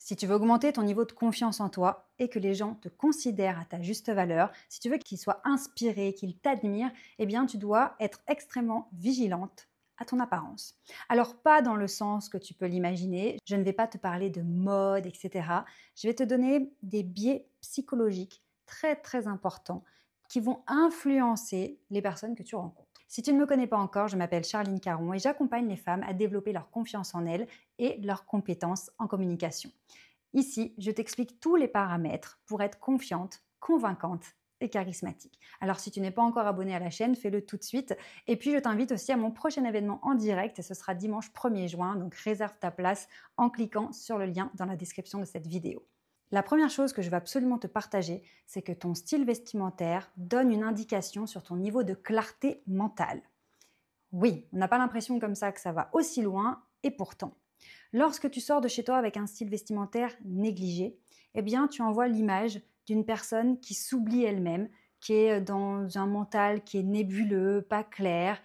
Si tu veux augmenter ton niveau de confiance en toi et que les gens te considèrent à ta juste valeur, si tu veux qu'ils soient inspirés, qu'ils t'admirent, eh bien tu dois être extrêmement vigilante à ton apparence. Alors pas dans le sens que tu peux l'imaginer, je ne vais pas te parler de mode, etc. Je vais te donner des biais psychologiques très très importants qui vont influencer les personnes que tu rencontres. Si tu ne me connais pas encore, je m'appelle Charline Caron et j'accompagne les femmes à développer leur confiance en elles et leurs compétences en communication. Ici, je t'explique tous les paramètres pour être confiante, convaincante et charismatique. Alors si tu n'es pas encore abonné à la chaîne, fais-le tout de suite. Et puis je t'invite aussi à mon prochain événement en direct, et ce sera dimanche 1er juin, donc réserve ta place en cliquant sur le lien dans la description de cette vidéo. La première chose que je veux absolument te partager, c'est que ton style vestimentaire donne une indication sur ton niveau de clarté mentale. Oui, on n'a pas l'impression comme ça que ça va aussi loin, et pourtant. Lorsque tu sors de chez toi avec un style vestimentaire négligé, eh bien, tu envoies l'image d'une personne qui s'oublie elle-même, qui est dans un mental qui est nébuleux, pas clair.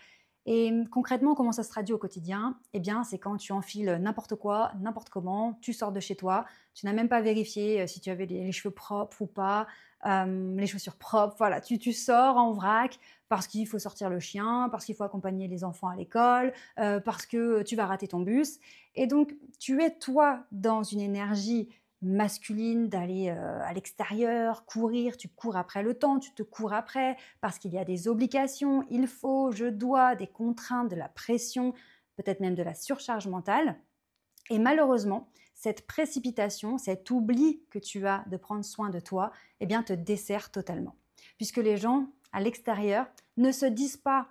Et concrètement, comment ça se traduit au quotidien? Eh bien, c'est quand tu enfiles n'importe quoi, n'importe comment, tu sors de chez toi, tu n'as même pas vérifié si tu avais les cheveux propres ou pas, les chaussures propres, voilà, tu sors en vrac parce qu'il faut sortir le chien, parce qu'il faut accompagner les enfants à l'école, parce que tu vas rater ton bus. Et donc, tu es toi dans une énergie masculine d'aller à l'extérieur, courir, tu cours après le temps, tu te cours après parce qu'il y a des obligations, il faut, je dois, des contraintes, de la pression, peut-être même de la surcharge mentale. Et malheureusement, cette précipitation, cet oubli que tu as de prendre soin de toi, eh bien, te dessert totalement. Puisque les gens à l'extérieur ne se disent pas: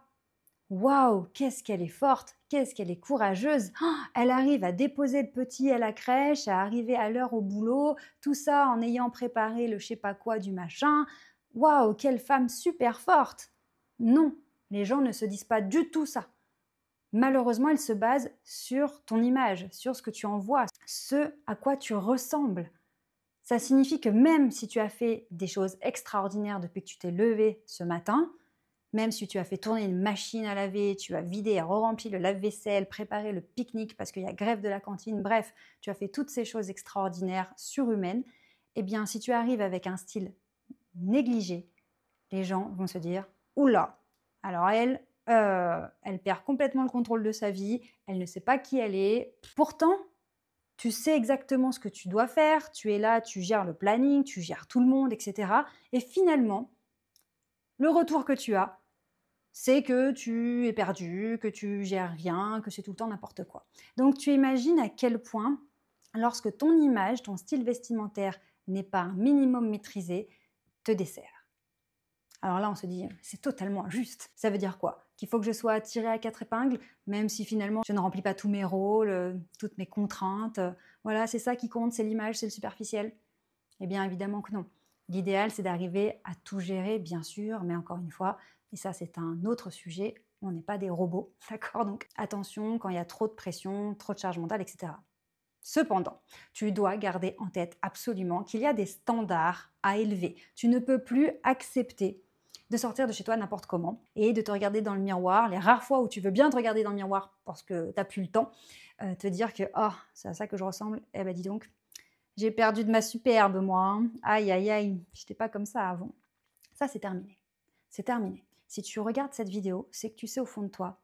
waouh, qu'est-ce qu'elle est forte, qu'est-ce qu'elle est courageuse. Oh, elle arrive à déposer le petit à la crèche, à arriver à l'heure au boulot, tout ça en ayant préparé le je sais pas quoi du machin. Waouh, quelle femme super forte. Non, les gens ne se disent pas du tout ça. Malheureusement, ils se basent sur ton image, sur ce que tu envoies, ce à quoi tu ressembles. Ça signifie que même si tu as fait des choses extraordinaires depuis que tu t'es levé ce matin, même si tu as fait tourner une machine à laver, tu as vidé et rempli le lave-vaisselle, préparé le pique-nique parce qu'il y a grève de la cantine, bref, tu as fait toutes ces choses extraordinaires, surhumaines, eh bien, si tu arrives avec un style négligé, les gens vont se dire: oula, alors elle perd complètement le contrôle de sa vie, elle ne sait pas qui elle est. Pourtant, tu sais exactement ce que tu dois faire, tu es là, tu gères le planning, tu gères tout le monde, etc. Et finalement, le retour que tu as, c'est que tu es perdu, que tu gères rien, que c'est tout le temps n'importe quoi. Donc tu imagines à quel point, lorsque ton image, ton style vestimentaire n'est pas un minimum maîtrisé, te dessert. Alors là, on se dit, c'est totalement injuste. Ça veut dire quoi? Qu'il faut que je sois tirée à quatre épingles, même si finalement je ne remplis pas tous mes rôles, toutes mes contraintes. Voilà, c'est ça qui compte, c'est l'image, c'est le superficiel. Eh bien, évidemment que non. L'idéal, c'est d'arriver à tout gérer, bien sûr, mais encore une fois, et ça, c'est un autre sujet, on n'est pas des robots, d'accord? Donc, attention quand il y a trop de pression, trop de charge mentale, etc. Cependant, tu dois garder en tête absolument qu'il y a des standards à élever. Tu ne peux plus accepter de sortir de chez toi n'importe comment et de te regarder dans le miroir, les rares fois où tu veux bien te regarder dans le miroir parce que tu n'as plus le temps, te dire que oh, c'est à ça que je ressemble, eh ben dis donc, j'ai perdu de ma superbe, moi. Hein. Aïe, aïe, aïe, je n'étais pas comme ça avant. Ça, c'est terminé. C'est terminé. Si tu regardes cette vidéo, c'est que tu sais au fond de toi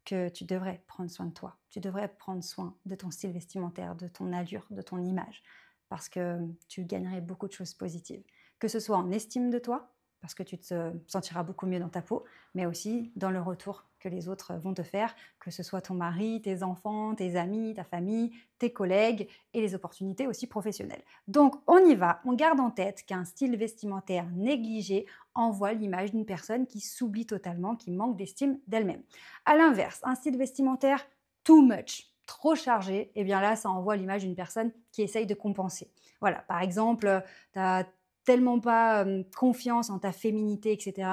que tu devrais prendre soin de toi. Tu devrais prendre soin de ton style vestimentaire, de ton allure, de ton image. Parce que tu gagnerais beaucoup de choses positives. Que ce soit en estime de toi, parce que tu te sentiras beaucoup mieux dans ta peau, mais aussi dans le retour que les autres vont te faire, que ce soit ton mari, tes enfants, tes amis, ta famille, tes collègues et les opportunités aussi professionnelles. Donc on y va, on garde en tête qu'un style vestimentaire négligé envoie l'image d'une personne qui s'oublie totalement, qui manque d'estime d'elle-même. A l'inverse, un style vestimentaire too much, trop chargé, et bien là ça envoie l'image d'une personne qui essaye de compenser. Voilà, par exemple, tu as tellement pas confiance en ta féminité, etc.,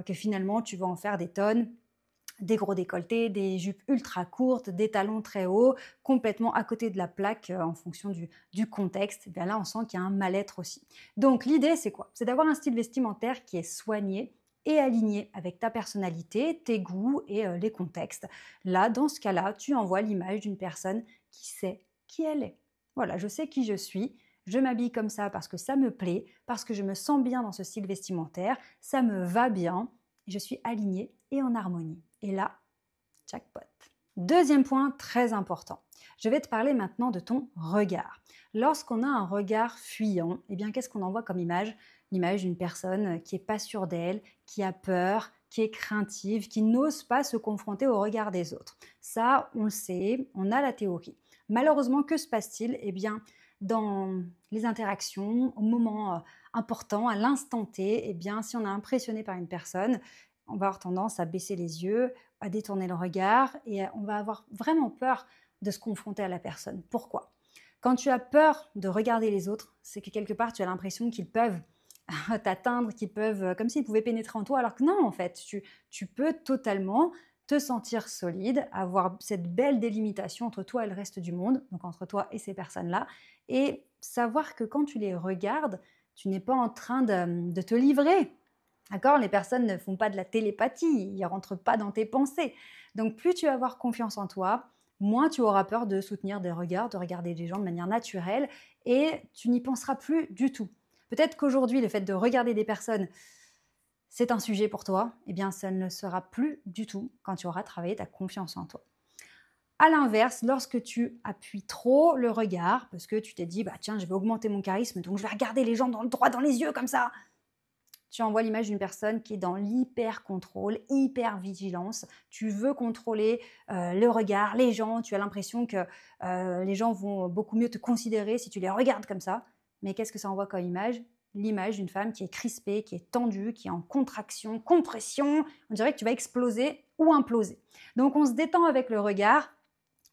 que finalement tu vas en faire des tonnes, des gros décolletés, des jupes ultra courtes, des talons très hauts, complètement à côté de la plaque en fonction du contexte. Et bien là, on sent qu'il y a un mal-être aussi. Donc l'idée, c'est quoi? C'est d'avoir un style vestimentaire qui est soigné et aligné avec ta personnalité, tes goûts et les contextes. Là, dans ce cas-là, tu envoies l'image d'une personne qui sait qui elle est. Voilà, je sais qui je suis, je m'habille comme ça parce que ça me plaît, parce que je me sens bien dans ce style vestimentaire, ça me va bien, et je suis alignée et en harmonie. Et là, jackpot. Deuxième point très important. Je vais te parler maintenant de ton regard. Lorsqu'on a un regard fuyant, eh bien, qu'est-ce qu'on envoie comme image? L'image d'une personne qui n'est pas sûre d'elle, qui a peur, qui est craintive, qui n'ose pas se confronter au regard des autres. Ça, on le sait, on a la théorie. Malheureusement, que se passe-t-il? Eh bien, dans les interactions, au moment important, à l'instant T, eh bien, si on est impressionné par une personne, on va avoir tendance à baisser les yeux, à détourner le regard et on va avoir vraiment peur de se confronter à la personne. Pourquoi? Quand tu as peur de regarder les autres, c'est que quelque part tu as l'impression qu'ils peuvent t'atteindre, qu'ils peuvent, comme s'ils pouvaient pénétrer en toi, alors que non, en fait, tu peux totalement te sentir solide, avoir cette belle délimitation entre toi et le reste du monde, donc entre toi et ces personnes-là, et savoir que quand tu les regardes, tu n'es pas en train de te livrer. D'accord? Les personnes ne font pas de la télépathie, ils ne rentrent pas dans tes pensées. Donc plus tu vas avoir confiance en toi, moins tu auras peur de soutenir des regards, de regarder les gens de manière naturelle et tu n'y penseras plus du tout. Peut-être qu'aujourd'hui, le fait de regarder des personnes, c'est un sujet pour toi, eh bien ça ne le sera plus du tout quand tu auras travaillé ta confiance en toi. À l'inverse, lorsque tu appuies trop le regard, parce que tu t'es dit, bah tiens, je vais augmenter mon charisme, donc je vais regarder les gens droit dans les yeux comme ça, tu envoies l'image d'une personne qui est dans l'hyper-contrôle, hyper-vigilance. Tu veux contrôler le regard, les gens. Tu as l'impression que les gens vont beaucoup mieux te considérer si tu les regardes comme ça. Mais qu'est-ce que ça envoie comme image? L'image d'une femme qui est crispée, qui est tendue, qui est en contraction, compression. On dirait que tu vas exploser ou imploser. Donc on se détend avec le regard.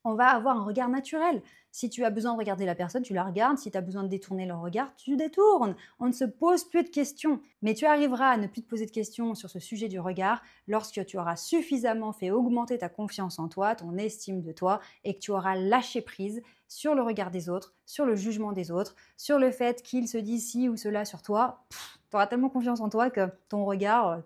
On va avoir un regard naturel. Si tu as besoin de regarder la personne, tu la regardes. Si tu as besoin de détourner le regard, tu détournes. On ne se pose plus de questions. Mais tu arriveras à ne plus te poser de questions sur ce sujet du regard lorsque tu auras suffisamment fait augmenter ta confiance en toi, ton estime de toi, et que tu auras lâché prise sur le regard des autres, sur le jugement des autres, sur le fait qu'ils se disent ci ou cela sur toi. Tu auras tellement confiance en toi que ton regard,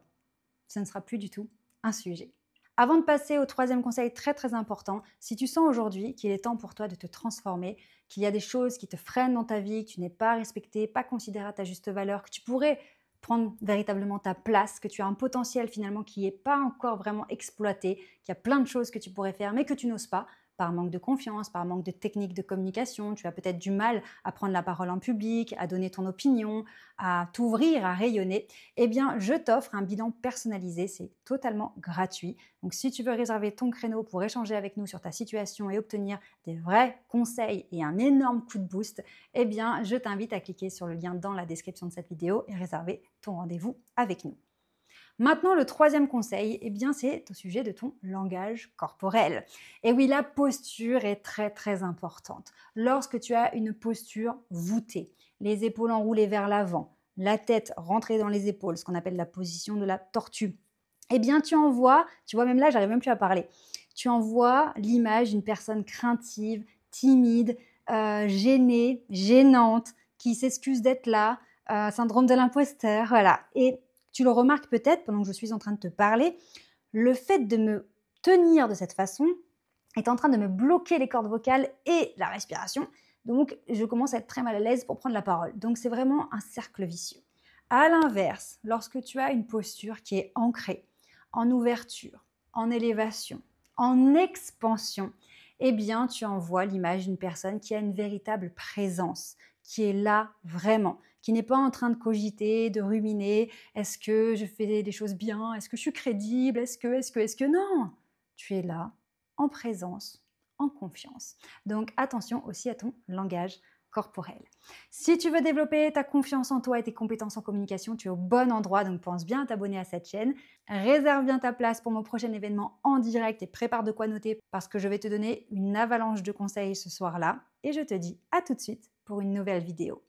ce ne sera plus du tout un sujet. Avant de passer au troisième conseil très très important, si tu sens aujourd'hui qu'il est temps pour toi de te transformer, qu'il y a des choses qui te freinent dans ta vie, que tu n'es pas respecté, pas considéré à ta juste valeur, que tu pourrais prendre véritablement ta place, que tu as un potentiel finalement qui n'est pas encore vraiment exploité, qu'il y a plein de choses que tu pourrais faire mais que tu n'oses pas, par manque de confiance, par manque de technique de communication, tu as peut-être du mal à prendre la parole en public, à donner ton opinion, à t'ouvrir, à rayonner, eh bien je t'offre un bilan personnalisé, c'est totalement gratuit. Donc si tu veux réserver ton créneau pour échanger avec nous sur ta situation et obtenir des vrais conseils et un énorme coup de boost, eh bien je t'invite à cliquer sur le lien dans la description de cette vidéo et réserver ton rendez-vous avec nous. Maintenant, le troisième conseil, eh bien, c'est au sujet de ton langage corporel. Et oui, la posture est très très importante. Lorsque tu as une posture voûtée, les épaules enroulées vers l'avant, la tête rentrée dans les épaules, ce qu'on appelle la position de la tortue, eh bien, tu envoies, tu vois, même là, j'arrive même plus à parler, tu envoies l'image d'une personne craintive, timide, gênée, gênante, qui s'excuse d'être là, syndrome de l'imposteur, voilà. Et tu le remarques peut-être pendant que je suis en train de te parler, le fait de me tenir de cette façon est en train de me bloquer les cordes vocales et la respiration. Donc, je commence à être très mal à l'aise pour prendre la parole. Donc, c'est vraiment un cercle vicieux. À l'inverse, lorsque tu as une posture qui est ancrée, en ouverture, en élévation, en expansion, eh bien, tu envoies l'image d'une personne qui a une véritable présence, qui est là vraiment, qui n'est pas en train de cogiter, de ruminer, est-ce que je fais des choses bien, est-ce que je suis crédible, est-ce que, non, tu es là, en présence, en confiance. Donc attention aussi à ton langage corporel. Si tu veux développer ta confiance en toi et tes compétences en communication, tu es au bon endroit, donc pense bien à t'abonner à cette chaîne. Réserve bien ta place pour mon prochain événement en direct et prépare de quoi noter parce que je vais te donner une avalanche de conseils ce soir-là. Et je te dis à tout de suite pour une nouvelle vidéo.